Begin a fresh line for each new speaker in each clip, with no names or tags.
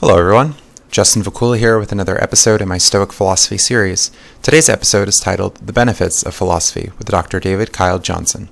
Hello everyone, Justin Vacula here with another episode in my Stoic philosophy series. Today's episode is titled The Benefits of Philosophy with Dr. David Kyle Johnson.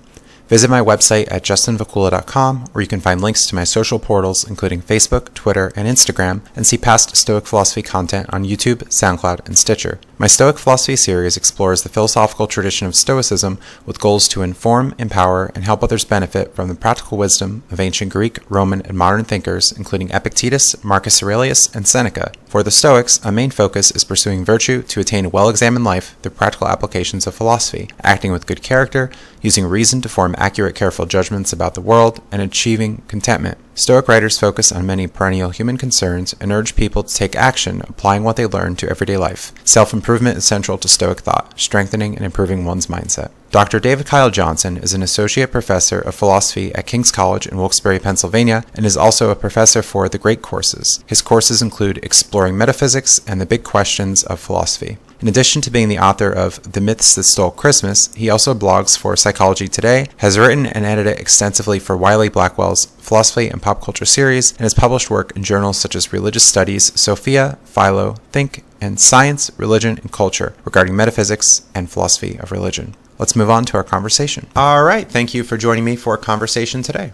Visit my website at justinvacula.com, where you can find links to my social portals including Facebook, Twitter, and Instagram, and see past Stoic philosophy content on YouTube, SoundCloud, and Stitcher. My Stoic philosophy series explores the philosophical tradition of Stoicism with goals to inform, empower, and help others benefit from the practical wisdom of ancient Greek, Roman, and modern thinkers, including Epictetus, Marcus Aurelius, and Seneca. For the Stoics, a main focus is pursuing virtue to attain a well-examined life through practical applications of philosophy, acting with good character, using reason to form accurate, careful judgments about the world, and achieving contentment. Stoic writers focus on many perennial human concerns and urge people to take action, applying what they learn to everyday life. Self-improvement is central to Stoic thought, strengthening and improving one's mindset. Dr. David Kyle Johnson is an associate professor of philosophy at King's College in Wilkes-Barre, Pennsylvania, and is also a professor for the Great Courses. His courses include Exploring Metaphysics and the Big Questions of Philosophy. In addition to being the author of The Myths That Stole Christmas, he also blogs for Psychology Today, has written and edited extensively for Wiley-Blackwell's Philosophy and Pop Culture series, and has published work in journals such as Religious Studies, Sophia, Philo, Think, and Science, Religion, and Culture regarding metaphysics and philosophy of religion. Let's move on to our conversation. All right, thank you for joining me for a conversation today.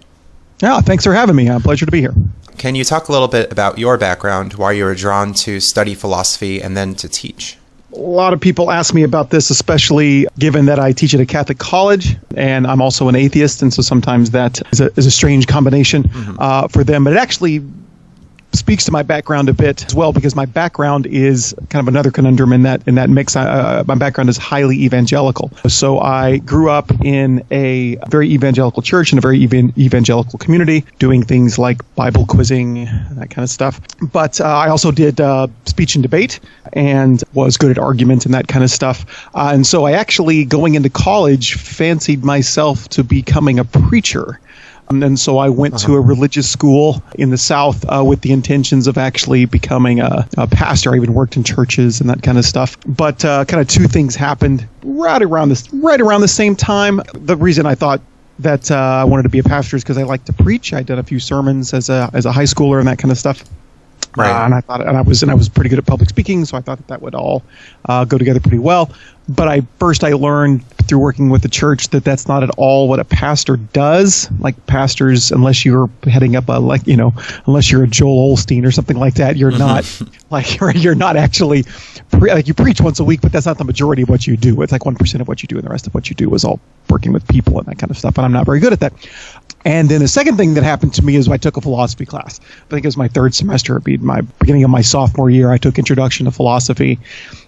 Yeah, thanks for having me. A pleasure to be here.
Can you talk a little bit about your background, why you were drawn to study philosophy and then to teach?
A lot of people ask me about this, especially given that I teach at a Catholic college and I'm also an atheist. And so sometimes that is a strange combination for them. But it actually speaks to my background a bit as well, because my background is kind of another conundrum in that mix. My background is highly evangelical. So I grew up in a very evangelical church in a very evangelical community, doing things like Bible quizzing, that kind of stuff. But I also did speech and debate and was good at arguments and that kind of stuff. And so I actually, going into college, fancied myself to becoming a preacher. And so I went to a religious school in the South with the intentions of actually becoming a pastor. I even worked in churches and that kind of stuff. But kind of two things happened right around the same time. The reason I thought that I wanted to be a pastor is because I like to preach. I'd done a few sermons as a high schooler and that kind of stuff. Right. And I was pretty good at public speaking, so I thought that would all go together pretty well. But I learned through working with the church that that's not at all what a pastor does. Like pastors, unless you're heading up unless you're a Joel Osteen or something like that, you're not you're not actually you preach once a week, but that's not the majority of what you do. It's like 1% of what you do, and the rest of what you do is all working with people and that kind of stuff. And I'm not very good at that. And then the second thing that happened to me is I took a philosophy class. I think it was my third semester. It'd be my beginning of my sophomore year. I took Introduction to Philosophy.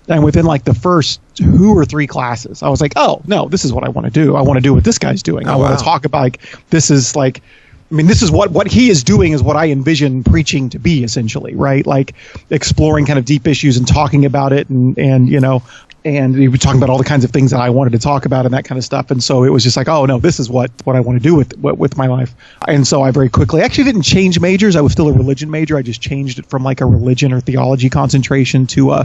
And within like the first 2 or 3 classes, I was like, oh, no, this is what I want to do. I want to do what this guy's doing. I want to talk about this is what he is doing is what I envision preaching to be, essentially, right? Like exploring kind of deep issues and talking about it and he was talking about all the kinds of things that I wanted to talk about and that kind of stuff. And so it was just like, oh, no, this is what I want to do with my life. And so I very quickly actually didn't change majors. I was still a religion major. I just changed it from like a religion or theology concentration to a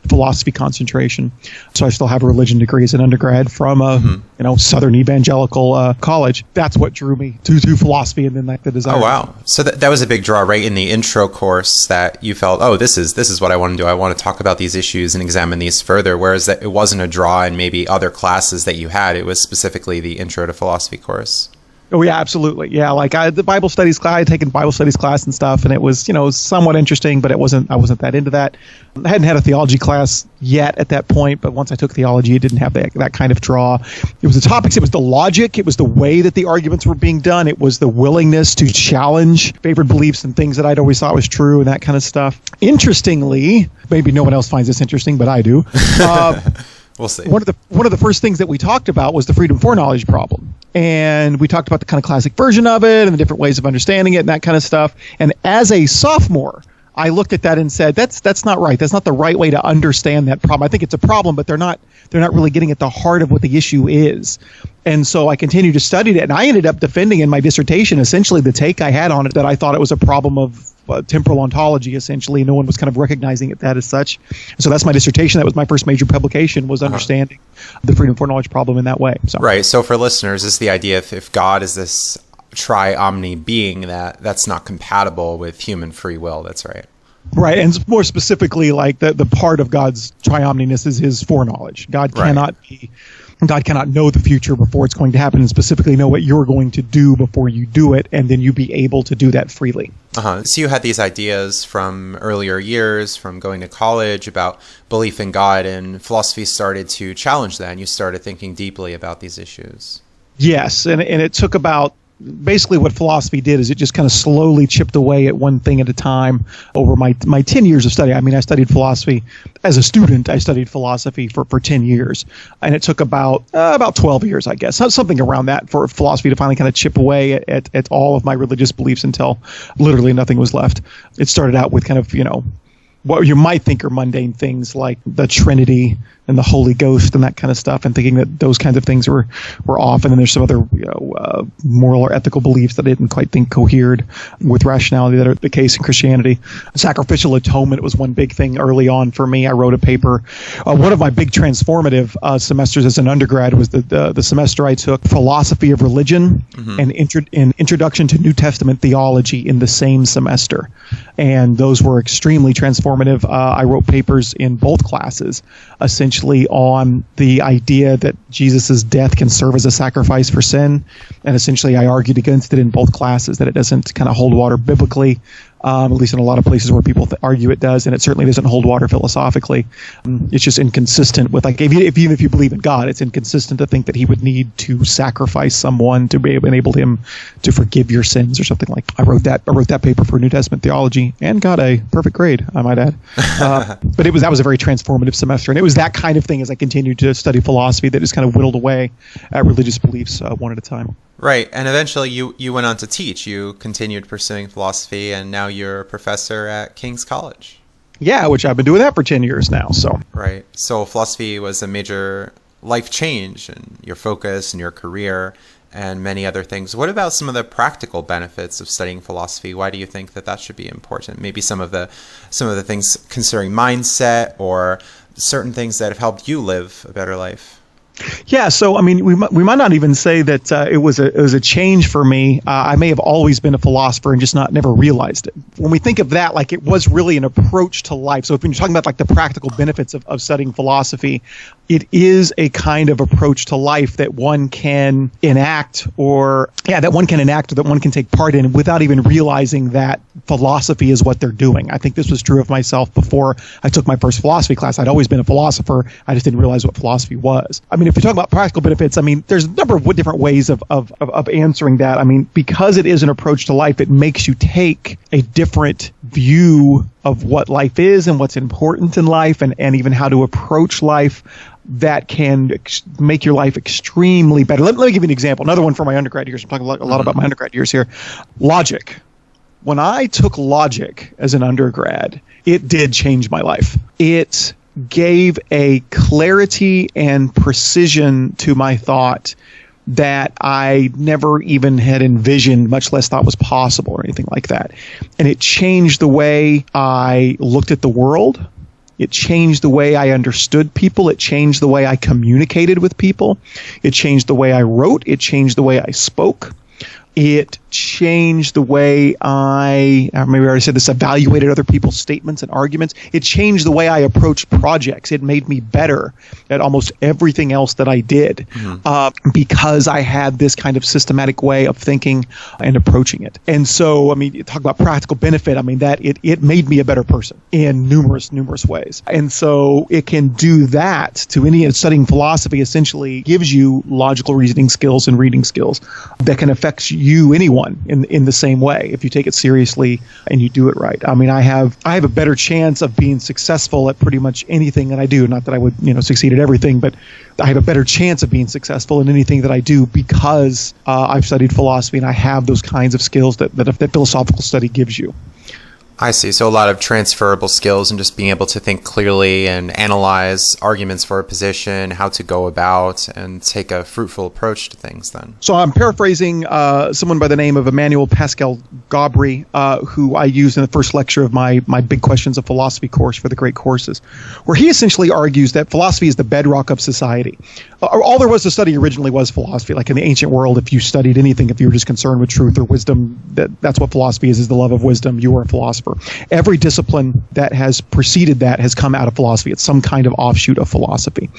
philosophy concentration. So I still have a religion degree as an undergrad from a Southern evangelical college. That's what drew me to philosophy, and then like the desire.
Oh, wow. So that was a big draw right in the intro course, that you felt, oh, this is what I want to do. I want to talk about these issues and examine these further, whereas that it wasn't a draw in maybe other classes that you had. It was specifically the Intro to Philosophy course.
Oh, yeah, absolutely. Yeah, like the Bible studies class, I had taken Bible studies class and stuff, and it was, somewhat interesting, but I wasn't that into that. I hadn't had a theology class yet at that point, but once I took theology, it didn't have that kind of draw. It was the topics, it was the logic, it was the way that the arguments were being done, it was the willingness to challenge favored beliefs and things that I'd always thought was true and that kind of stuff. Interestingly, maybe no one else finds this interesting, but I do.
We'll see.
One of the first things that we talked about was the freedom for knowledge problem. And we talked about the kind of classic version of it and the different ways of understanding it and that kind of stuff. And as a sophomore, I looked at that and said, that's not right. That's not the right way to understand that problem. I think it's a problem, but they're not really getting at the heart of what the issue is. And so I continued to study it, and I ended up defending in my dissertation essentially the take I had on it, that I thought it was a problem of temporal ontology, essentially. No one was kind of recognizing it that as such. So that's my dissertation. That was my first major publication, was understanding the freedom for knowledge problem in that way. So.
Right. So for listeners, is the idea if God is this tri-omni being, that's not compatible with human free will. That's right.
Right, and more specifically, like the part of God's triomniness is his foreknowledge. God cannot know the future before it's going to happen, and specifically know what you're going to do before you do it, and then you be able to do that freely.
So you had these ideas from earlier years, from going to college, about belief in God, and philosophy started to challenge that, and you started thinking deeply about these issues.
Yes, and it took about, basically what philosophy did is it just kind of slowly chipped away at one thing at a time over my 10 years of study. I mean, I studied philosophy as a student. I studied philosophy for 10 years, and it took about 12 years, I guess, something around that, for philosophy to finally kind of chip away at all of my religious beliefs until literally nothing was left. It started out with kind of, what you might think are mundane things like the Trinity and the Holy Ghost and that kind of stuff, and thinking that those kinds of things were off. And then there's some other moral or ethical beliefs that I didn't quite think cohered with rationality that are the case in Christianity. Sacrificial atonement was one big thing early on for me. I wrote a paper. One of my big transformative semesters as an undergrad was the semester I took philosophy of religion and introduction to New Testament theology in the same semester. And those were extremely transformative. I wrote papers in both classes, essentially on the idea that Jesus' death can serve as a sacrifice for sin. And essentially I argued against it in both classes, that it doesn't kind of hold water biblically, at least in a lot of places where people argue it does, and it certainly doesn't hold water philosophically. It's just inconsistent with, like, even if you believe in God, it's inconsistent to think that he would need to sacrifice someone to enable him to forgive your sins or something like that. I wrote that paper for New Testament theology and got a perfect grade, I might add. But that was a very transformative semester, and it was that kind of thing as I continued to study philosophy that just kind of whittled away at religious beliefs one at a time.
Right, and eventually you went on to teach. You continued pursuing philosophy, and now you're a professor at King's College.
Yeah, which I've been doing that for 10 years now. So
right, so philosophy was a major life change in your focus and your career and many other things. What about some of the practical benefits of studying philosophy? Why do you think that should be important? Maybe some of the things concerning mindset, or certain things that have helped you live a better life.
Yeah, so I mean, we might not even say that it was a change for me. I may have always been a philosopher and just never realized it. When we think of that, like, it was really an approach to life. So if you're talking about like the practical benefits of studying philosophy, it is a kind of approach to life that one can enact, or that one can take part in without even realizing that philosophy is what they're doing. I think this was true of myself before I took my first philosophy class. I'd always been a philosopher. I just didn't realize what philosophy was. I mean, if you're talking about practical benefits, I mean, there's a number of different ways of answering that. I mean, because it is an approach to life, it makes you take a different view of what life is and what's important in life, and even how to approach life that can make your life extremely better. Let me give you an example. Another one from my undergrad years. I'm talking a lot about my undergrad years here. Logic. When I took logic as an undergrad, it did change my life. It gave a clarity and precision to my thought that I never even had envisioned, much less thought was possible or anything like that. And it changed the way I looked at the world. It changed the way I understood people. It changed the way I communicated with people. It changed the way I wrote. It changed the way I spoke. It changed the way maybe I already said this, evaluated other people's statements and arguments. It changed the way I approached projects. It made me better at almost everything else that I did because I had this kind of systematic way of thinking and approaching it. And so, I mean, you talk about practical benefit. I mean, that it made me a better person in numerous ways. And so it can do that to any studying philosophy. Essentially gives you logical reasoning skills and reading skills that can affect anyone in the same way if you take it seriously and you do it right. I mean, I have a better chance of being successful at pretty much anything that I do. Not that I would succeed at everything, but I have a better chance of being successful in anything that I do because I've studied philosophy and I have those kinds of skills that philosophical study gives you.
I see. So a lot of transferable skills and just being able to think clearly and analyze arguments for a position, how to go about and take a fruitful approach to things then.
So I'm paraphrasing someone by the name of Emmanuel Pascal Gabri, who I used in the first lecture of my Big Questions of Philosophy course for the Great Courses, where he essentially argues that philosophy is the bedrock of society. All there was to study originally was philosophy. Like in the ancient world, if you studied anything, if you were just concerned with truth or wisdom, that's what philosophy is the love of wisdom. You were a philosopher. philosopher. Every discipline that has preceded that has come out of philosophy. It's some kind of offshoot of philosophy,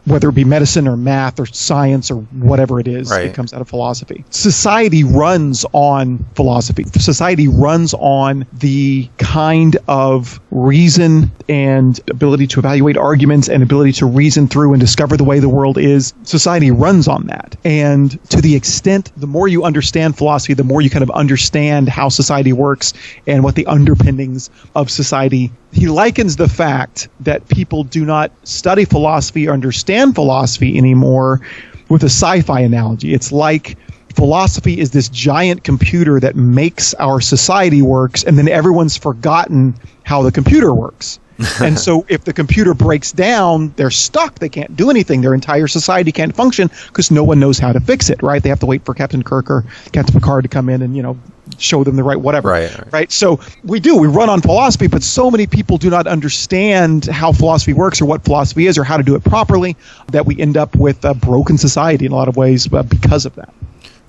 whether it be medicine or math or science or whatever it is. Right. It comes out of philosophy. Society runs on philosophy. Society runs on the kind of reason and ability to evaluate arguments and ability to reason through and discover the way the world is. Society runs on that. And to the extent, the more you understand philosophy, the more you kind of understand how society works and what the underpinnings of society. He likens the fact that people do not study philosophy or understand philosophy anymore with a sci-fi analogy. It's like philosophy is this giant computer that makes our society works, and then everyone's forgotten how the computer works. And so if the computer breaks down, they're stuck. They can't do anything. Their entire society can't function because no one knows how to fix it, right? They have to wait for Captain Kirk or Captain Picard to come in and, show them the right whatever. Right? So we run on philosophy, but so many people do not understand how philosophy works or what philosophy is or how to do it properly that we end up with a broken society in a lot of ways because of that.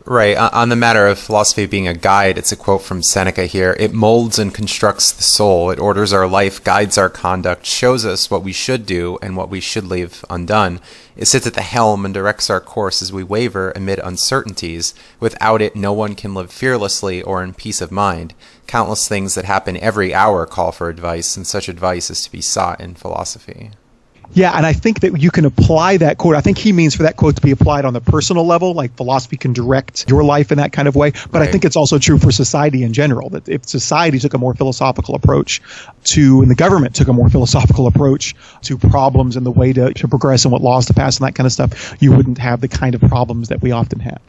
Right. On the matter of philosophy being a guide, it's a quote from Seneca here. It molds and constructs the soul. It orders our life, guides our conduct, shows us what we should do and what we should leave undone. It sits at the helm and directs our course as we waver amid uncertainties. Without it, no one can live fearlessly or in peace of mind. Countless things that happen every hour call for advice, and such advice is to be sought in philosophy.
Yeah, and I think that you can apply that quote. I think he means for that quote to be applied on the personal level, like philosophy can direct your life in that kind of way. But I think it's also true for society in general, that if society took a more philosophical approach and the government took a more philosophical approach to problems and the way to progress and what laws to pass and that kind of stuff, you wouldn't have the kind of problems that we often have.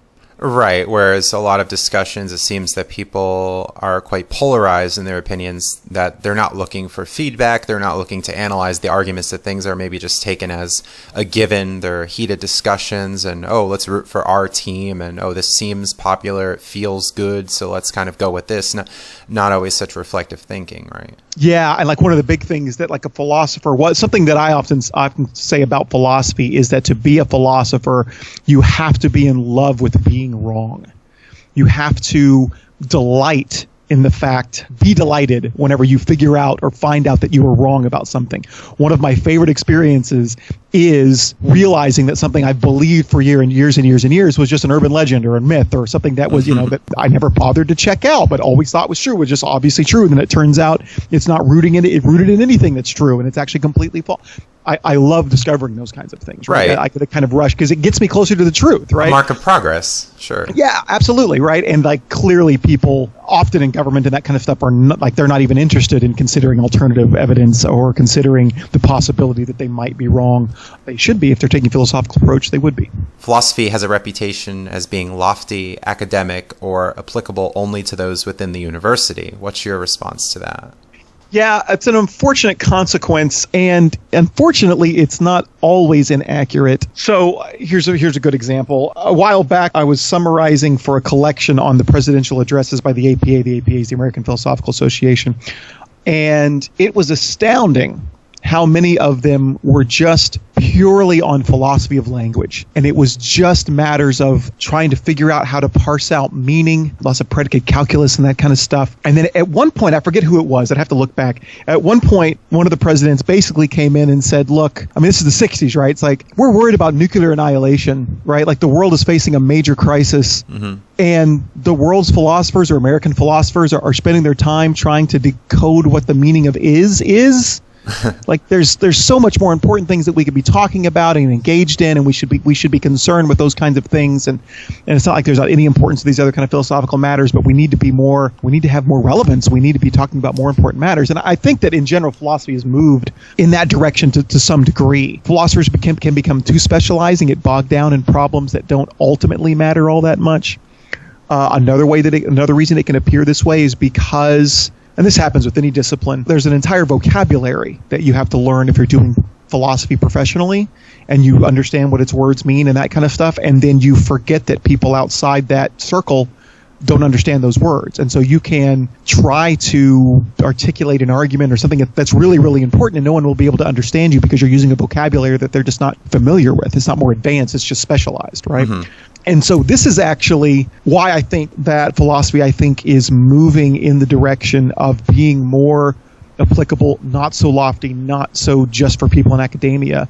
Right, whereas a lot of discussions, it seems that people are quite polarized in their opinions, that they're not looking for feedback, they're not looking to analyze the arguments, that things are maybe just taken as a given, they're heated discussions, and let's root for our team, and this seems popular, it feels good, so let's kind of go with this. Not always such reflective thinking, right?
Yeah, and like one of the big things that like a philosopher something that I often say about philosophy is that to be a philosopher, you have to be in love with being wrong. You have to be delighted whenever you figure out or find out that you were wrong about something. One of my favorite experiences is realizing that something I've believed for years and years was just an urban legend or a myth or something that was, that I never bothered to check out, but always thought was true, was just obviously true. And then it turns out it's not rooted in anything that's true, and it's actually completely false. I love discovering those kinds of things, right? I get a kind of rush because it gets me closer to the truth, right?
A mark of progress, sure.
Yeah, absolutely, right? And like clearly people often in government and that kind of stuff are not, like they're not even interested in considering alternative evidence or considering the possibility that they might be wrong. They should be. If they're taking a philosophical approach, they would be.
Philosophy has a reputation as being lofty, academic, or applicable only to those within the university. What's your response to that?
Yeah, it's an unfortunate consequence, and unfortunately, it's not always inaccurate. So here's a good example. A while back, I was summarizing for a collection on the presidential addresses by the APA. The APA is the American Philosophical Association, and it was astounding how many of them were just purely on philosophy of language. And it was just matters of trying to figure out how to parse out meaning, lots of predicate calculus and that kind of stuff. And then at one point, I forget who it was, I'd have to look back. At one point, one of the presidents basically came in and said, look, I mean, this is the 60s, right? It's like, we're worried about nuclear annihilation, right? Like the world is facing a major crisis. Mm-hmm. And the world's philosophers or American philosophers are spending their time trying to decode what the meaning of is. Like there's so much more important things that we could be talking about and engaged in, and we should be concerned with those kinds of things. And it's not like there's not any importance to these other kind of philosophical matters, but we need to have more relevance. We need to be talking about more important matters. And I think that in general, philosophy has moved in that direction to some degree. Philosophers can become too specialized and get bogged down in problems that don't ultimately matter all that much. Another reason it can appear this way is because, and this happens with any discipline, there's an entire vocabulary that you have to learn if you're doing philosophy professionally, and you understand what its words mean and that kind of stuff, and then you forget that people outside that circle don't understand those words. And so you can try to articulate an argument or something that's really, really important, and no one will be able to understand you because you're using a vocabulary that they're just not familiar with. It's not more advanced, it's just specialized, right? Mm-hmm. And so this is actually why I think that philosophy, is moving in the direction of being more applicable, not so lofty, not so just for people in academia,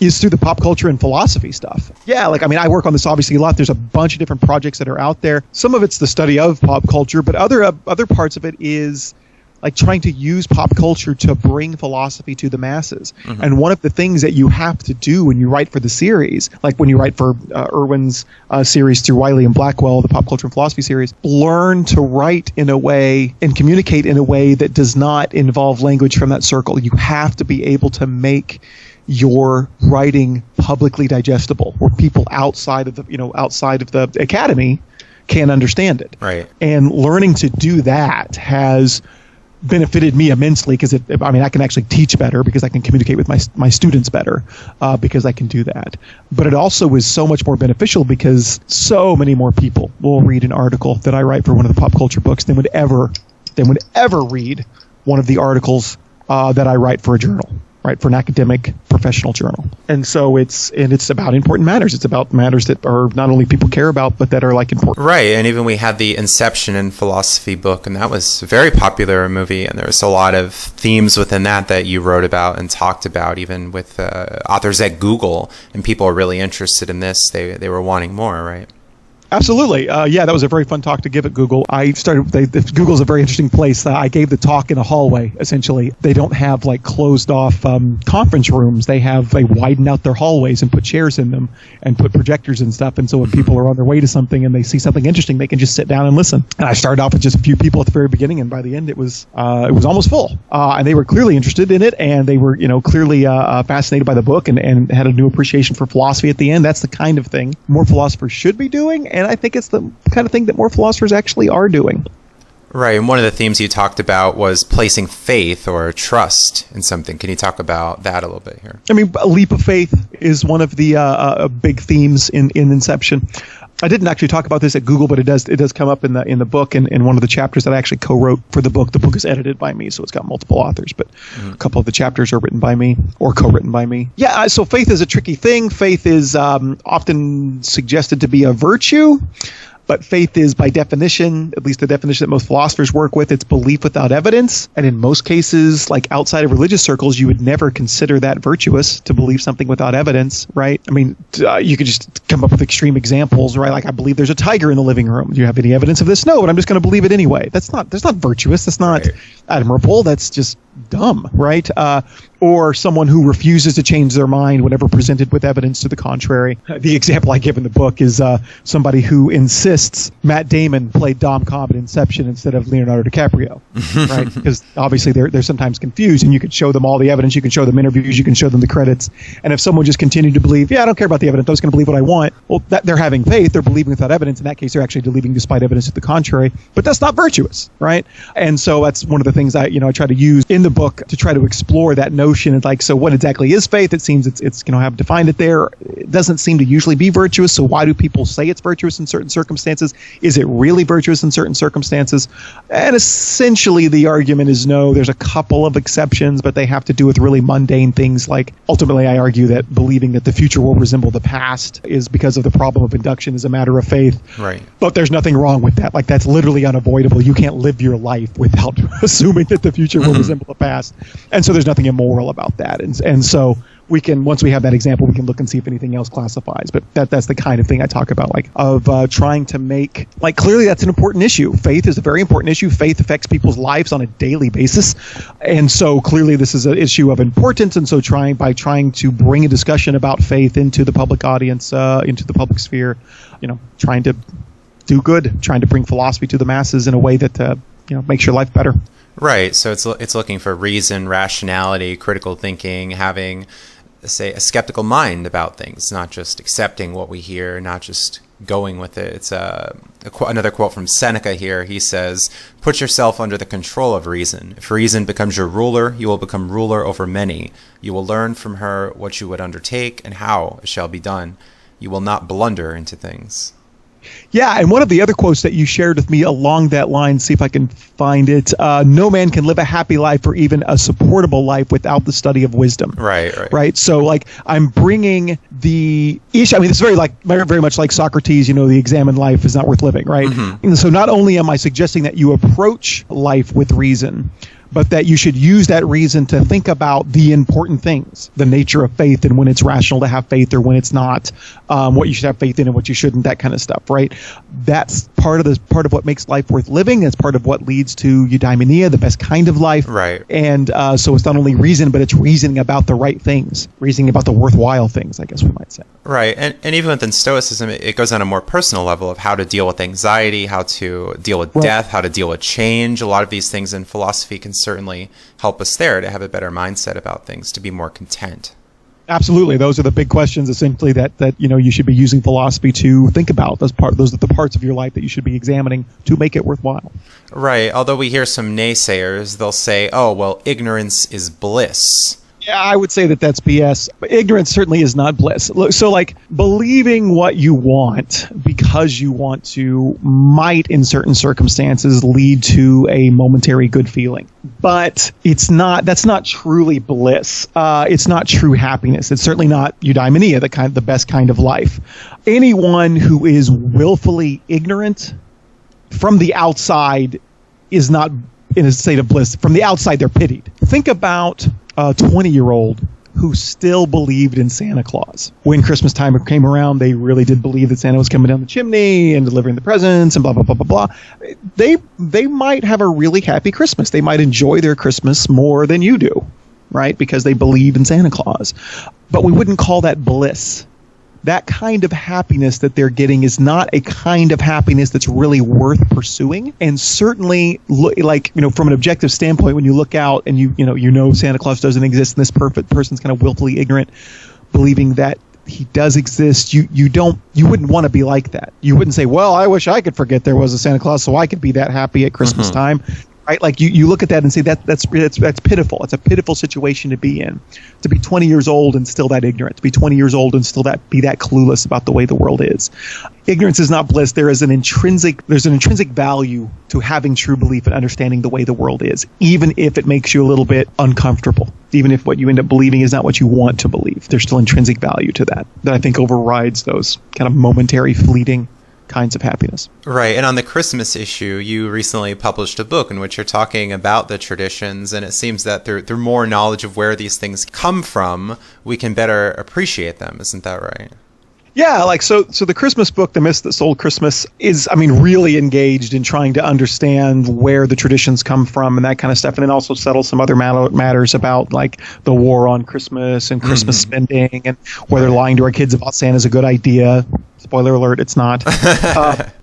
is through the pop culture and philosophy stuff. Yeah, I work on this obviously a lot. There's a bunch of different projects that are out there. Some of it's the study of pop culture, but other parts of it is like trying to use pop culture to bring philosophy to the masses. Mm-hmm. And one of the things that you have to do when you write for the series, like when you write for Irwin's series through Wiley and Blackwell, the pop culture and philosophy series, learn to write in a way and communicate in a way that does not involve language from that circle. You have to be able to make your writing publicly digestible, where people outside of the academy can understand it.
Right.
And learning to do that has benefited me immensely because I can actually teach better because I can communicate with my students better because I can do that. But it also is so much more beneficial because so many more people will read an article that I write for one of the pop culture books than would ever read one of the articles that I write for a journal, right, for an academic professional journal. And so it's about important matters. It's about matters that are not only people care about, but that are important.
Right. And even we had the Inception in philosophy book, and that was a very popular movie. And there was a lot of themes within that you wrote about and talked about, even with authors at Google. And people are really interested in this. They were wanting more, right?
Absolutely. That was a very fun talk to give at Google. Google's a very interesting place. I gave the talk in a hallway, essentially. They don't have closed off conference rooms. They widen out their hallways and put chairs in them and put projectors and stuff. And so when people are on their way to something and they see something interesting, they can just sit down and listen. And I started off with just a few people at the very beginning, and by the end it was almost full. And they were clearly interested in it, and they were clearly fascinated by the book and had a new appreciation for philosophy at the end. That's the kind of thing more philosophers should be doing. And I think it's the kind of thing that more philosophers actually are doing.
Right. And one of the themes you talked about was placing faith or trust in something. Can you talk about that a little bit here?
A leap of faith is one of the big themes in Inception. I didn't actually talk about this at Google, but it does come up in the book and in one of the chapters that I actually co-wrote for the book. The book is edited by me, so it's got multiple authors, but a couple of the chapters are written by me or co-written by me. Yeah, so faith is a tricky thing. Faith is often suggested to be a virtue. But faith is, by definition, at least the definition that most philosophers work with, it's belief without evidence. And in most cases, outside of religious circles, you would never consider that virtuous to believe something without evidence, right? You could just come up with extreme examples, right? I believe there's a tiger in the living room. Do you have any evidence of this? No, but I'm just going to believe it anyway. That's not virtuous. That's not admirable. That's just dumb, right? Or someone who refuses to change their mind whenever presented with evidence to the contrary. The example I give in the book is somebody who insists Matt Damon played Dom Cobb in Inception instead of Leonardo DiCaprio, right? Because obviously they're sometimes confused, and you could show them all the evidence, you can show them interviews, you can show them the credits, and if someone just continued to believe, I don't care about the evidence, I'm just going to believe what I want, well, they're having faith, they're believing without evidence. In that case, they're actually believing despite evidence to the contrary, but that's not virtuous, right? And so that's one of the things I try to use in the book to try to explore that notion. And so what exactly is faith? It seems it's have defined it there. It doesn't seem to usually be virtuous. So why do people say it's virtuous in certain circumstances? Is it really virtuous in certain circumstances? And essentially the argument is no. There's a couple of exceptions, but they have to do with really mundane things. Ultimately, I argue that believing that the future will resemble the past is because of the problem of induction is a matter of faith.
Right.
But there's nothing wrong with that. That's literally unavoidable. You can't live your life without assuming that the future will resemble the past. And so there's nothing immoral about that. And so we can, once we have that example, we can look and see if anything else classifies. But that's the kind of thing I talk about, of trying to make, clearly that's an important issue. Faith is a very important issue. Faith affects people's lives on a daily basis. And so clearly this is an issue of importance. And so by trying to bring a discussion about faith into the public audience, into the public sphere, trying to do good, trying to bring philosophy to the masses in a way that, makes your life better.
Right. So it's looking for reason, rationality, critical thinking, having, say, a skeptical mind about things, not just accepting what we hear, not just going with it. It's another quote from Seneca here. He says, "Put yourself under the control of reason. If reason becomes your ruler, you will become ruler over many. You will learn from her what you would undertake and how it shall be done. You will not blunder into things."
Yeah, and one of the other quotes that you shared with me along that line, see if I can find it, no man can live a happy life or even a supportable life without the study of wisdom. Right. So, like, I'm bringing the issue, I mean, it's very much like Socrates, the examined life is not worth living, right? And so not only am I suggesting that you approach life with reason, but that you should use that reason to think about the important things, the nature of faith and when it's rational to have faith or when it's not, what you should have faith in and what you shouldn't, that kind of stuff, right? That's part of what makes life worth living. That's part of what leads to eudaimonia, the best kind of life.
Right.
And so it's not only reason, but it's reasoning about the right things, reasoning about the worthwhile things, I guess we might say.
Right. And even within Stoicism, it goes on a more personal level of how to deal with anxiety, how to deal with death, how to deal with change. A lot of these things in philosophy can certainly help us there to have a better mindset about things, to be more content.
Absolutely. Those are the big questions, essentially, that you should be using philosophy to think about. Those are the parts of your life that you should be examining to make it worthwhile.
Right. Although we hear some naysayers, they'll say, oh, well, ignorance is bliss.
Yeah, I would say that that's BS. But ignorance certainly is not bliss. Look, so like believing what you want because you want to might in certain circumstances lead to a momentary good feeling. But that's not truly bliss. It's not true happiness. It's certainly not eudaimonia, the best kind of life. Anyone who is willfully ignorant from the outside is not in a state of bliss. From the outside, they're pitied. Think about a 20-year-old who still believed in Santa Claus. When Christmas time came around, they really did believe that Santa was coming down the chimney and delivering the presents and blah, blah, blah, blah, blah. They might have a really happy Christmas. They might enjoy their Christmas more than you do, right? Because they believe in Santa Claus. But we wouldn't call that bliss. That kind of happiness that they're getting is not a kind of happiness that's really worth pursuing. And certainly, from an objective standpoint, when you look out and you know Santa Claus doesn't exist and this perfect person's kind of willfully ignorant, believing that he does exist, you wouldn't want to be like that. You wouldn't say, well, I wish I could forget there was a Santa Claus so I could be that happy at Christmas time. Right? Like you look at that and say that's pitiful. It's a pitiful situation to be in. To be 20 years old and still that ignorant. To be 20 years old and still be that clueless about the way the world is. Ignorance is not bliss. There's an intrinsic value to having true belief and understanding the way the world is, even if it makes you a little bit uncomfortable. Even if what you end up believing is not what you want to believe. There's still intrinsic value to that I think overrides those kind of momentary, fleeting kinds of happiness.
Right. And on the Christmas issue, you recently published a book in which you're talking about the traditions, and it seems that through more knowledge of where these things come from, we can better appreciate them. Isn't that right?
Yeah, so the Christmas book, The Myths That Sold Christmas, is, really engaged in trying to understand where the traditions come from and that kind of stuff, and then also settle some other matters about, like, the war on Christmas and Christmas spending and whether lying to our kids about Santa is a good idea. Spoiler alert, it's not.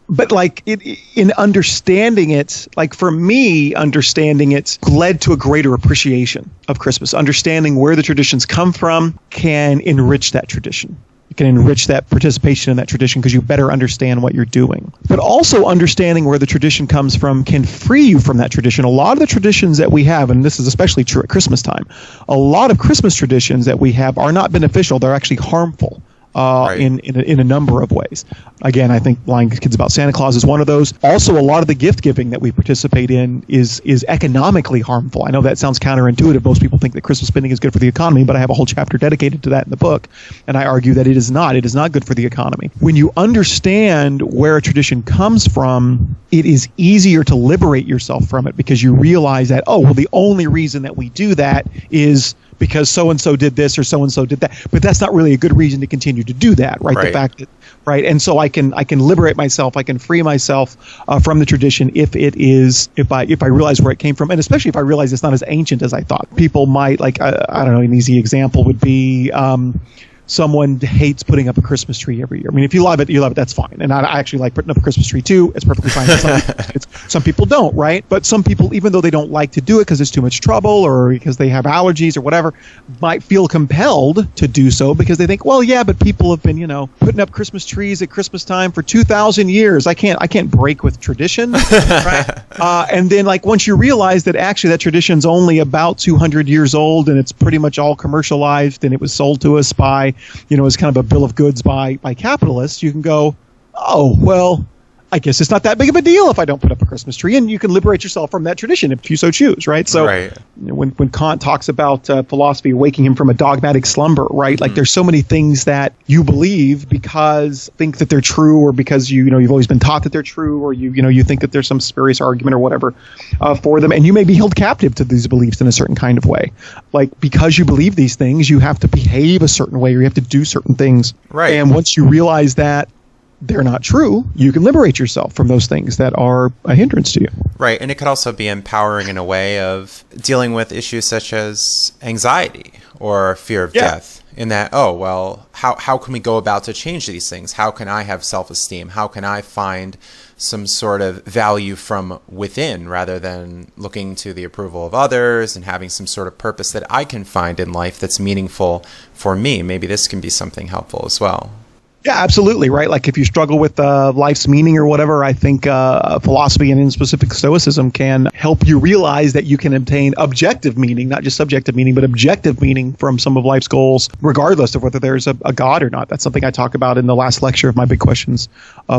But in understanding it, for me, understanding it led to a greater appreciation of Christmas. Understanding where the traditions come from can enrich that tradition. You can enrich that participation in that tradition because you better understand what you're doing. But also understanding where the tradition comes from can free you from that tradition. A lot of the traditions that we have, and this is especially true at Christmas time, a lot of Christmas traditions that we have are not beneficial. They're actually harmful. In a number of ways. Again, I think lying to kids about Santa Claus is one of those. Also, a lot of the gift giving that we participate in is economically harmful. I know that sounds counterintuitive. Most people think that Christmas spending is good for the economy, but I have a whole chapter dedicated to that in the book, and I argue that it is not. It is not good for the economy. When you understand where a tradition comes from, it is easier to liberate yourself from it because you realize that, the only reason that we do that is because so-and-so did this or so-and-so did that. But that's not really a good reason to continue to do that, right? The fact that, right? And so I can liberate myself, I can free myself from the tradition if I realize where it came from, and especially if I realize it's not as ancient as I thought. People might, I don't know, an easy example would be someone hates putting up a Christmas tree every year. If you love it, that's fine. And I actually like putting up a Christmas tree too. It's perfectly fine. Some people don't, right? But some people, even though they don't like to do it because it's too much trouble or because they have allergies or whatever, might feel compelled to do so because they think, well, yeah, but people have been, putting up Christmas trees at Christmas time for 2,000 years. I can't break with tradition, right? And then, once you realize that actually that tradition's only about 200 years old and it's pretty much all commercialized and it was sold to us by, as kind of a bill of goods by capitalists, you can go, oh, well, I guess it's not that big of a deal if I don't put up a Christmas tree, and you can liberate yourself from that tradition if you so choose, right? So when Kant talks about philosophy waking him from a dogmatic slumber, right? Like there's so many things that you believe because think that they're true, or because you've always been taught that they're true, or you think that there's some spurious argument or whatever for them, and you may be held captive to these beliefs in a certain kind of way. Like because you believe these things, you have to behave a certain way, or you have to do certain things.
Right.
And once you realize that they're not true, you can liberate yourself from those things that are a hindrance to you.
Right. And it could also be empowering in a way of dealing with issues such as anxiety or fear of death, in that, how can we go about to change these things? How can I have self-esteem? How can I find some sort of value from within rather than looking to the approval of others, and having some sort of purpose that I can find in life that's meaningful for me? Maybe this can be something helpful as well.
Yeah, absolutely, right? Like if you struggle with life's meaning or whatever, I think philosophy, and in specific Stoicism, can help you realize that you can obtain objective meaning, not just subjective meaning, but objective meaning from some of life's goals, regardless of whether there's a God or not. That's something I talk about in the last lecture of my Big Questions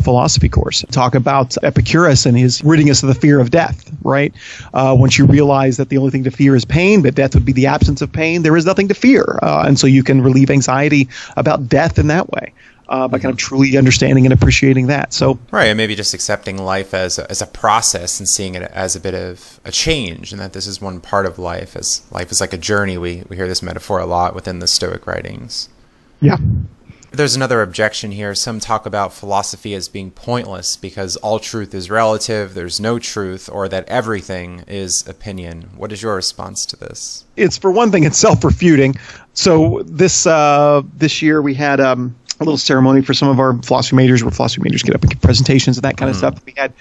philosophy course. I talk about Epicurus and his ridding us of the fear of death, right? Once you realize that the only thing to fear is pain, but death would be the absence of pain, there is nothing to fear. And so you can relieve anxiety about death in that way. By kind of truly understanding and appreciating that. So
right, and maybe just accepting life as a process and seeing it as a bit of a change, and that this is one part of life, as life is like a journey. We hear this metaphor a lot within the Stoic writings.
Yeah.
There's another objection here. Some talk about philosophy as being pointless because all truth is relative, there's no truth, or that everything is opinion. What is your response to this?
It's, for one thing, it's self-refuting. So this year we had a little ceremony for some of our philosophy majors, where philosophy majors get up and give presentations and that kind of stuff. We had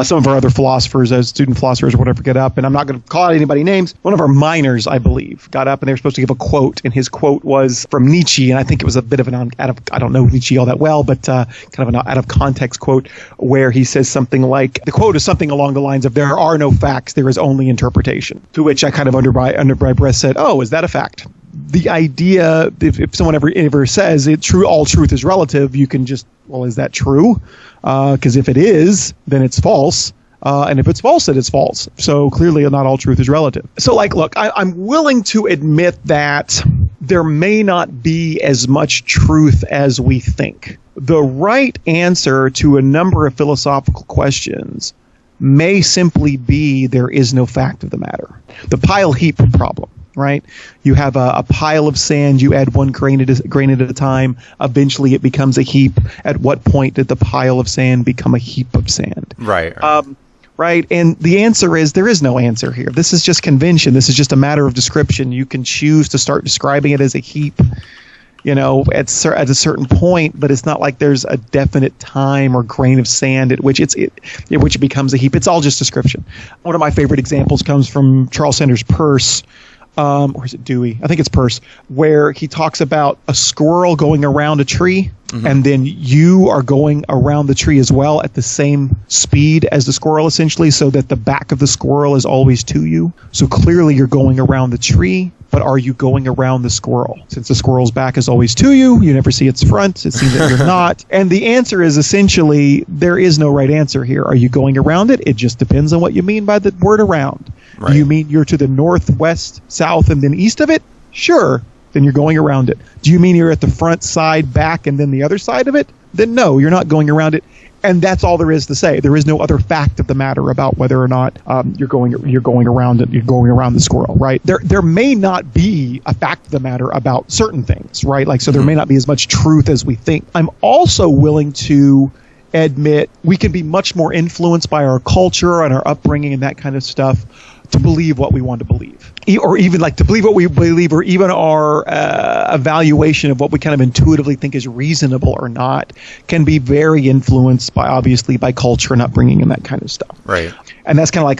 some of our other philosophers, as student philosophers or whatever, get up, and I'm not going to call out anybody's names. One of our minors, I believe, got up, and they were supposed to give a quote, and his quote was from Nietzsche, and I think it was a bit of an I don't know Nietzsche all that well, but kind of an out of context quote, where he says something like, the quote is something along the lines of, "There are no facts, there is only interpretation." To which I kind of under my breath said, "Oh, is that a fact?" The idea, if someone ever says all truth is relative, you can just, well, is that true? Because if it is, then it's false. And if it's false, then it's false. So clearly not all truth is relative. So look, I'm willing to admit that there may not be as much truth as we think. The right answer to a number of philosophical questions may simply be there is no fact of the matter. The pile heap problem. Right? You have a pile of sand, you add one grain at a time, eventually it becomes a heap. At what point did the pile of sand become a heap of sand? Right. Right? And the answer is there is no answer here. This is just convention. This is just a matter of description. You can choose to start describing it as a heap, at a certain point, but it's not like there's a definite time or grain of sand at which it becomes a heap. It's all just description. One of my favorite examples comes from Charles Sanders Peirce, or is it Dewey? I think it's Peirce, where he talks about a squirrel going around a tree, and then you are going around the tree as well at the same speed as the squirrel, essentially, so that the back of the squirrel is always to you. So clearly you're going around the tree, but are you going around the squirrel? Since the squirrel's back is always to you, you never see its front, it seems that you're not. And the answer is essentially, there is no right answer here. Are you going around it? It just depends on what you mean by the word around. Right. Do you mean you're to the north, west, south, and then east of it? Sure. Then you're going around it. Do you mean you're at the front, side, back, and then the other side of it? Then no, you're not going around it. And that's all there is to say. There is no other fact of the matter about whether or not you're going around it. You're going around the squirrel, right? There may not be a fact of the matter about certain things, right? Like, so there may not be as much truth as we think. I'm also willing to admit we can be much more influenced by our culture and our upbringing and that kind of stuff to believe what we want to believe, or even to believe what we believe, or even our evaluation of what we kind of intuitively think is reasonable or not can be very influenced by culture and upbringing and that kind of stuff. Right. And that's kind of like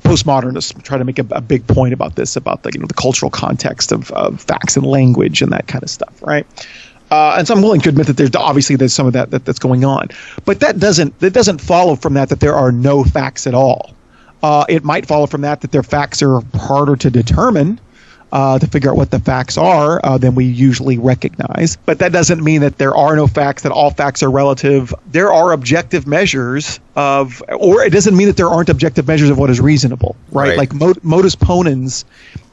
postmodernists try to make a big point about this, about the cultural context of facts and language and that kind of stuff, right? And so I'm willing to admit that there's some of that's going on, but that doesn't follow from that there are no facts at all. It might follow from that their facts are harder to determine, to figure out what the facts are than we usually recognize. But that doesn't mean that there are no facts, that all facts are relative. There are objective measures of, or it doesn't mean that there aren't objective measures of what is reasonable, right? Like modus ponens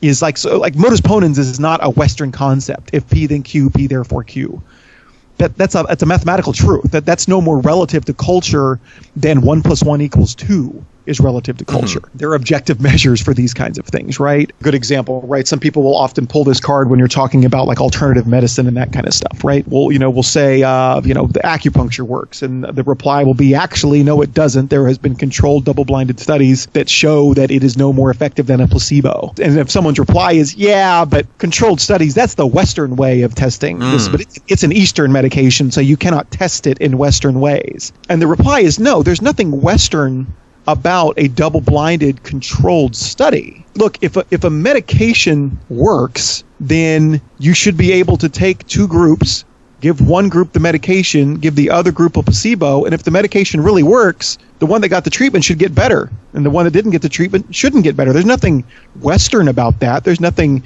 is like, so like modus ponens is not a Western concept. If P then Q, P therefore Q. That's a mathematical truth. That's no more relative to culture than 1 + 1 = 2 is relative to culture. Mm-hmm. There are objective measures for these kinds of things, right? Good example, right? Some people will often pull this card when you're talking about like alternative medicine and that kind of stuff, right? Well, we'll say, the acupuncture works, and the reply will be, actually, no, it doesn't. There has been controlled double-blinded studies that show that it is no more effective than a placebo. And if someone's reply is, yeah, but controlled studies, that's the Western way of testing this, but it's an Eastern medication, so you cannot test it in Western ways. And the reply is, no, there's nothing Western about a double-blinded controlled study. Look, if a medication works, then you should be able to take two groups, give one group the medication, give the other group a placebo, and if the medication really works, the one that got the treatment should get better, and the one that didn't get the treatment shouldn't get better. There's nothing Western about that. There's nothing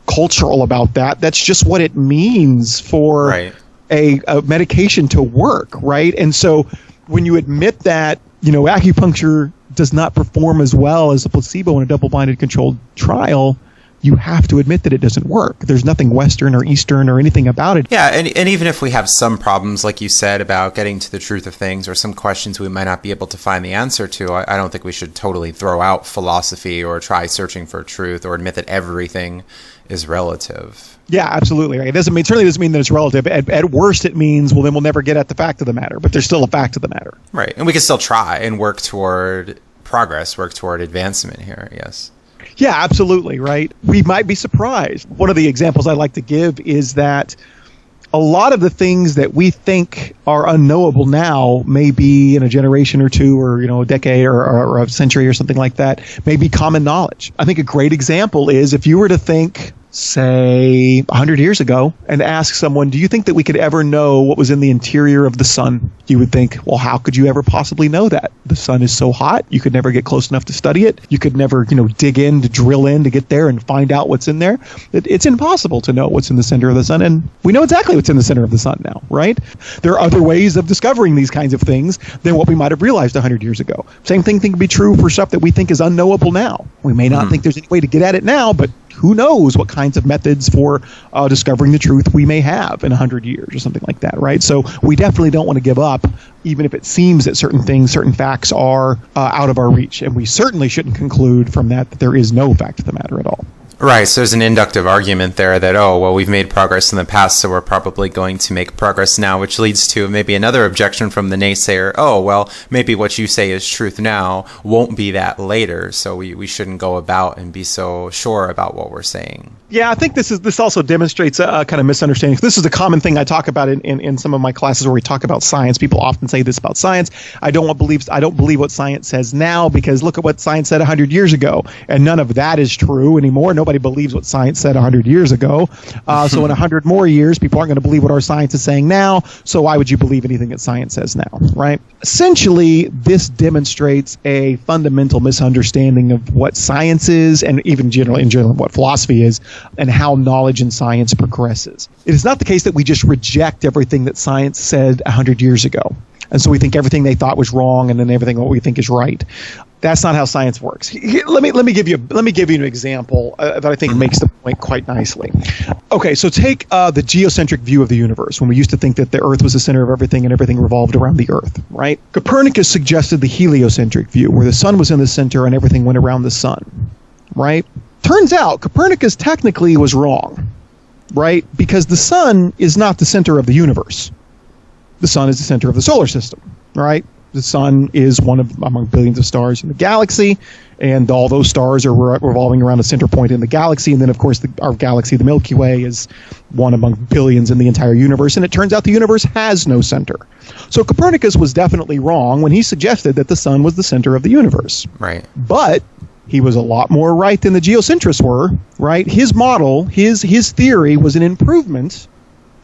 cultural about that. That's just what it means for a medication to work, right? And so when you admit that, acupuncture does not perform as well as a placebo in a double-blinded controlled trial, you have to admit that it doesn't work. There's nothing Western or Eastern or anything about it.
Yeah, and even if we have some problems, like you said, about getting to the truth of things, or some questions we might not be able to find the answer to, I don't think we should totally throw out philosophy or try searching for truth or admit that everything is relative.
Yeah, absolutely. Right. It certainly doesn't mean that it's relative. At worst, it means, well, then we'll never get at the fact of the matter, but there's still a fact of the matter.
Right. And we can still try and work toward progress, work toward advancement here, yes.
Yeah, absolutely, right? We might be surprised. One of the examples I like to give is that a lot of the things that we think are unknowable now may be in a generation or two, or a decade or a century or something like that, may be common knowledge. I think a great example is if you were to think, say, 100 years ago, and ask someone, do you think that we could ever know what was in the interior of the sun? You would think, well, how could you ever possibly know that? The sun is so hot, you could never get close enough to study it. You could never, dig in, to drill in, to get there and find out what's in there. It's impossible to know what's in the center of the sun, and we know exactly what's in the center of the sun now, right? There are other ways of discovering these kinds of things than what we might have realized 100 years ago. Same thing can be true for stuff that we think is unknowable now. We may not think there's any way to get at it now, but who knows what kinds of methods for discovering the truth we may have in 100 years or something like that, right? So we definitely don't want to give up, even if it seems that certain facts are out of our reach. And we certainly shouldn't conclude from that there is no fact of the matter at all.
Right, so there's an inductive argument there that, we've made progress in the past, so we're probably going to make progress now, which leads to maybe another objection from the naysayer, maybe what you say is truth now won't be that later, so we shouldn't go about and be so sure about what we're saying.
Yeah, I think this also demonstrates a kind of misunderstanding. This is a common thing I talk about in some of my classes where we talk about science. People often say this about science. I don't believe what science says now, because look at what science said 100 years ago, and none of that is true anymore. Nobody believes what science said 100 years ago. So in 100 more years, people aren't going to believe what our science is saying now. So why would you believe anything that science says now, right? Essentially, this demonstrates a fundamental misunderstanding of what science is, and even in general what philosophy is, and how knowledge and science progresses. It is not the case that we just reject everything that science said 100 years ago, and so we think everything they thought was wrong, and then everything what we think is right. That's not how science works. Let me give you an example that I think makes the point quite nicely. Okay, so take the geocentric view of the universe, when we used to think that the Earth was the center of everything and everything revolved around the Earth, right? Copernicus suggested the heliocentric view, where the sun was in the center and everything went around the sun, right? Turns out Copernicus technically was wrong, right? Because the sun is not the center of the universe. The sun is the center of the solar system, right? The sun is one among billions of stars in the galaxy, and all those stars are revolving around a center point in the galaxy. And then, of course, our galaxy, the Milky Way, is one among billions in the entire universe. And it turns out the universe has no center. So Copernicus was definitely wrong when he suggested that the sun was the center of the universe.
Right.
But he was a lot more right than the geocentrists were, right? His model, his theory was an improvement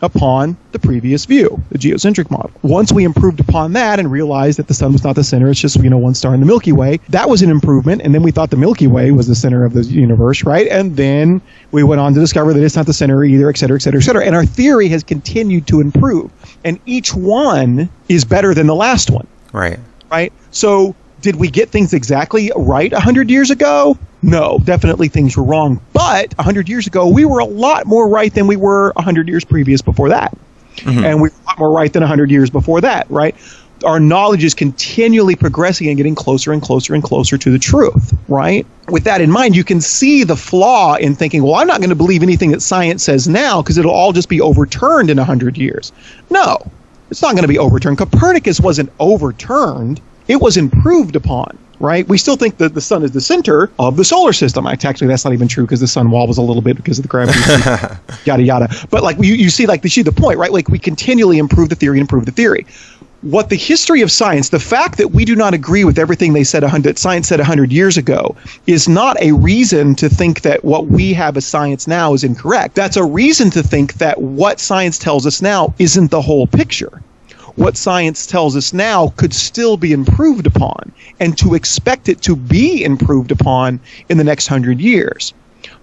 upon the previous view, the geocentric model. Once we improved upon that and realized that the sun was not the center, it's just, one star in the Milky Way, that was an improvement. And then we thought the Milky Way was the center of the universe, right? And then we went on to discover that it's not the center either, et cetera, et cetera, et cetera. And our theory has continued to improve. And each one is better than the last one.
Right.
Right? So did we get things exactly right 100 years ago? No, definitely things were wrong. But 100 years ago, we were a lot more right than we were 100 years previous before that. Mm-hmm. And we were a lot more right than 100 years before that, right? Our knowledge is continually progressing and getting closer and closer and closer to the truth, right? With that in mind, you can see the flaw in thinking, well, I'm not going to believe anything that science says now because it'll all just be overturned in 100 years. No, it's not going to be overturned. Copernicus wasn't overturned. It was improved upon. Right? We still think that the sun is the center of the solar system. Actually, that's not even true because the sun wobbles a little bit because of the gravity, yada, yada. But you see the point, right? Like we continually improve the theory and improve the theory. What the history of science, the fact that we do not agree with everything that science said 100 years ago is not a reason to think that what we have as science now is incorrect. That's a reason to think that what science tells us now isn't the whole picture. What science tells us now could still be improved upon, and to expect it to be improved upon in the next 100 years.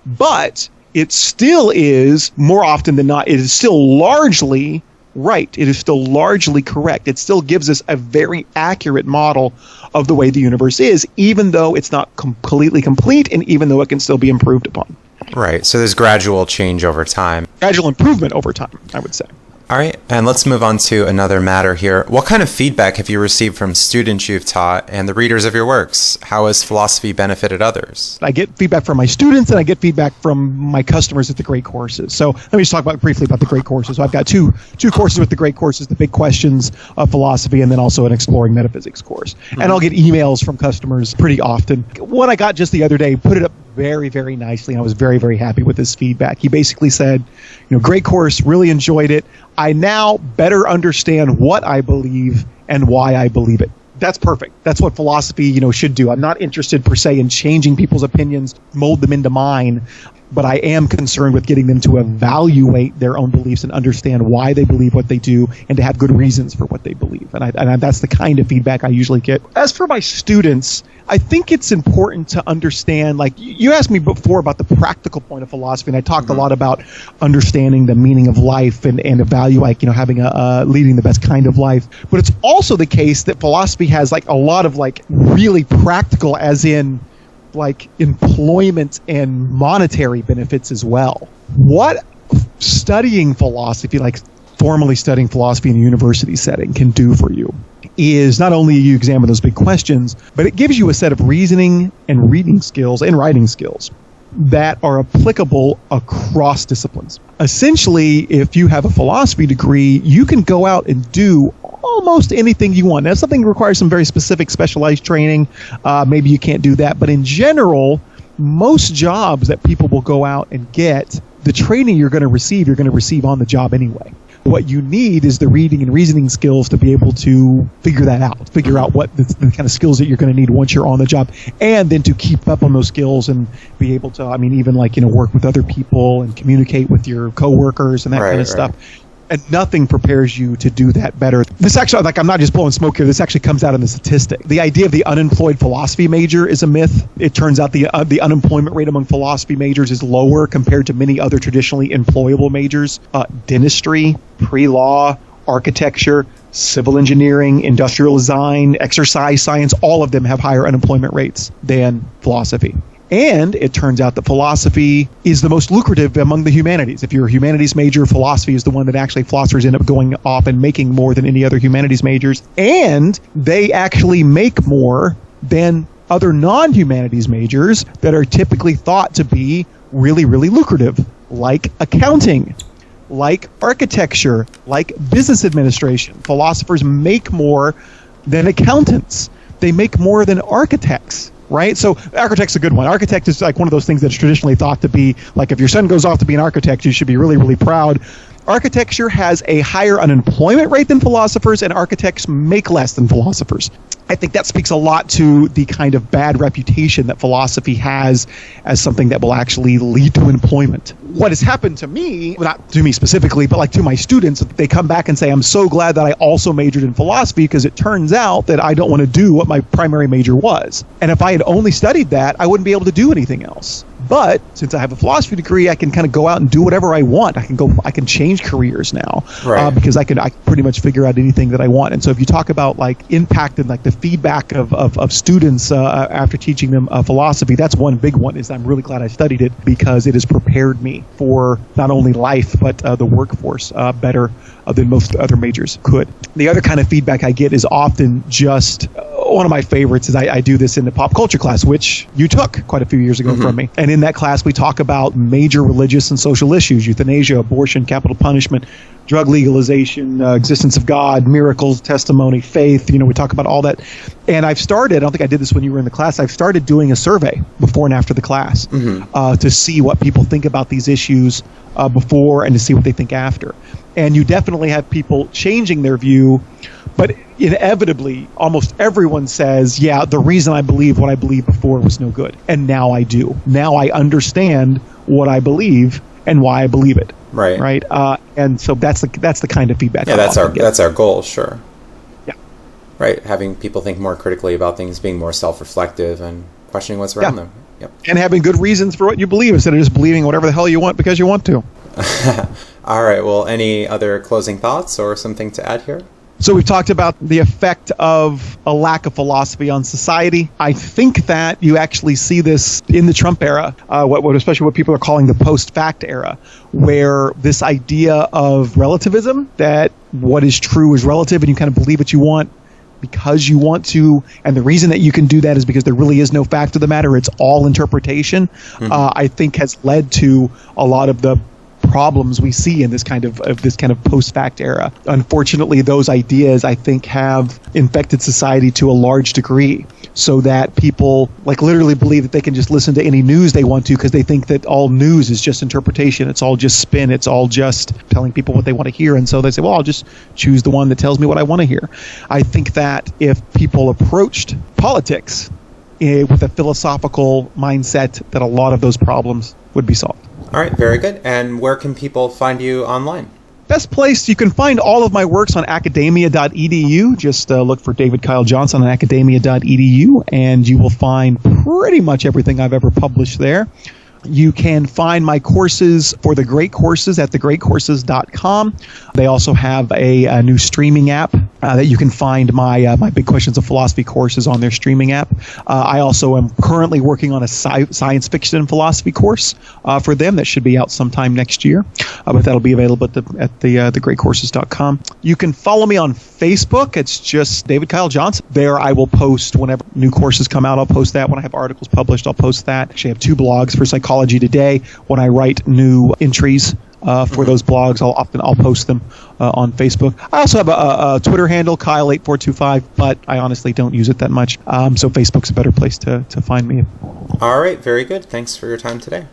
But it still is, more often than not, it is still largely right. It is still largely correct. It still gives us a very accurate model of the way the universe is, even though it's not completely complete and even though it can still be improved upon.
Right. So there's gradual change over time.
Gradual improvement over time, I would say.
All right, and let's move on to another matter here. What kind of feedback have you received from students you've taught and the readers of your works? How has philosophy benefited others?
I get feedback from my students and I get feedback from my customers at the Great Courses. So let me just talk briefly about the Great Courses. So I've got two courses with the Great Courses, the Big Questions of Philosophy and then also an Exploring Metaphysics course. Mm-hmm. And I'll get emails from customers pretty often. One I got just the other day put it up very, very nicely, and I was very, very happy with his feedback. He basically said, great course, really enjoyed it. I now better understand what I believe and why I believe it. That's perfect. That's what philosophy, should do. I'm not interested per se in changing people's opinions, mold them into mine, but I am concerned with getting them to evaluate their own beliefs and understand why they believe what they do and to have good reasons for what they believe. And that's the kind of feedback I usually get. As for my students, I think it's important to understand, you asked me before about the practical point of philosophy, and I talked a lot about understanding the meaning of life and having leading the best kind of life. But it's also the case that philosophy has a lot of really practical, as in employment and monetary benefits as well. What studying philosophy, formally studying philosophy in a university setting, can do for you is not only you examine those big questions, but it gives you a set of reasoning and reading skills and writing skills that are applicable across disciplines. Essentially, if you have a philosophy degree, you can go out and do almost anything you want. Now, something requires some very specific specialized training. Maybe you can't do that. But in general, most jobs that people will go out and get, the training you're going to receive on the job anyway. What you need is the reading and reasoning skills to be able to figure out what the kind of skills that you're going to need once you're on the job, and then to keep up on those skills and be able to, work with other people and communicate with your coworkers and that kind of stuff. And nothing prepares you to do that better. This actually, I'm not just blowing smoke here, this actually comes out in the statistic. The idea of the unemployed philosophy major is a myth. It turns out the unemployment rate among philosophy majors is lower compared to many other traditionally employable majors. Dentistry, pre-law, architecture, civil engineering, industrial design, exercise science, all of them have higher unemployment rates than philosophy. And it turns out that philosophy is the most lucrative among the humanities. If you're a humanities major, philosophy is the one that actually philosophers end up going off and making more than any other humanities majors. And they actually make more than other non-humanities majors that are typically thought to be really, really lucrative, like accounting, like architecture, like business administration. Philosophers make more than accountants. They make more than architects. Right? So architect's a good one. Architect is one of those things that's traditionally thought to be if your son goes off to be an architect, you should be really, really proud. Architecture has a higher unemployment rate than philosophers, and architects make less than philosophers. I think that speaks a lot to the kind of bad reputation that philosophy has as something that will actually lead to employment. What has happened to me, not to me specifically, but like to my students, they come back and say, I'm so glad that I also majored in philosophy because it turns out that I don't want to do what my primary major was. And if I had only studied that, I wouldn't be able to do anything else. But since I have a philosophy degree, I can kind of go out and do whatever I want. I can change careers now,
right.
Because I pretty much figure out anything that I want. And so if you talk about like impact and like the feedback of students after teaching them philosophy, that's one big one. Is I'm really glad I studied it because it has prepared me for not only life but the workforce better than most other majors could. The other kind of feedback I get is often just one of my favorites is I do this in the pop culture class, which you took quite a few years ago from me. And in that class, we talk about major religious and social issues: euthanasia, abortion, capital punishment, drug legalization, existence of God, miracles, testimony, faith. We talk about all that. And I've started, I don't think I did this when you were in the class, I've started doing a survey before and after the class to see what people think about these issues before and to see what they think after. And you definitely have people changing their view, but inevitably, almost everyone says, yeah, the reason I believed what I believed before was no good. And now I do. Now I understand what I believe and why I believe it.
Right.
Right. And so that's the kind of feedback.
Yeah, that's our goal. Sure.
Yeah.
Right. Having people think more critically about things, being more self-reflective, and questioning what's around them. Yep.
And having good reasons for what you believe instead of just believing whatever the hell you want because you want to.
All right. Well, any other closing thoughts or something to add here?
So we've talked about the effect of a lack of philosophy on society. I think that you actually see this in the Trump era, especially what people are calling the post-fact era, where this idea of relativism, that what is true is relative and you kind of believe what you want because you want to, and the reason that you can do that is because there really is no fact of the matter, it's all interpretation, I think has led to a lot of the problems we see in this kind of post-fact era. Unfortunately, those ideas, I think, have infected society to a large degree, so that people like literally believe that they can just listen to any news they want to because they think that all news is just interpretation. It's all just spin. It's all just telling people what they want to hear. And so they say, well, I'll just choose the one that tells me what I want to hear. I think that if people approached politics with a philosophical mindset, that a lot of those problems would be solved.
All right, very good. And where can people find you online?
Best place, you can find all of my works on academia.edu. Just look for David Kyle Johnson on academia.edu, and you will find pretty much everything I've ever published there. You can find my courses for the Great Courses at thegreatcourses.com. They also have a new streaming app that you can find my Big Questions of Philosophy courses on their streaming app. I also am currently working on a science fiction and philosophy course for them that should be out sometime next year, but that'll be available at thegreatcourses.com. You can follow me on Facebook. It's just David Kyle Johnson. There I will post whenever new courses come out. I'll post that. When I have articles published, I'll post that. Actually, I have 2 blogs for Psychology Today. When I write new entries for those blogs, I'll post them on Facebook. I also have a Twitter handle, Kyle8425, but I honestly don't use it that much. So Facebook's a better place to find me.
All right, very good. Thanks for your time today.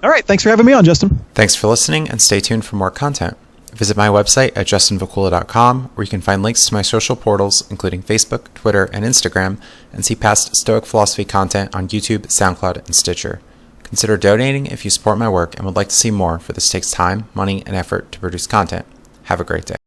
All right, thanks for having me on, Justin.
Thanks for listening, and stay tuned for more content. Visit my website at justinvacula.com, where you can find links to my social portals, including Facebook, Twitter, and Instagram, and see past Stoic philosophy content on YouTube, SoundCloud, and Stitcher. Consider donating if you support my work and would like to see more, for this takes time, money, and effort to produce content. Have a great day.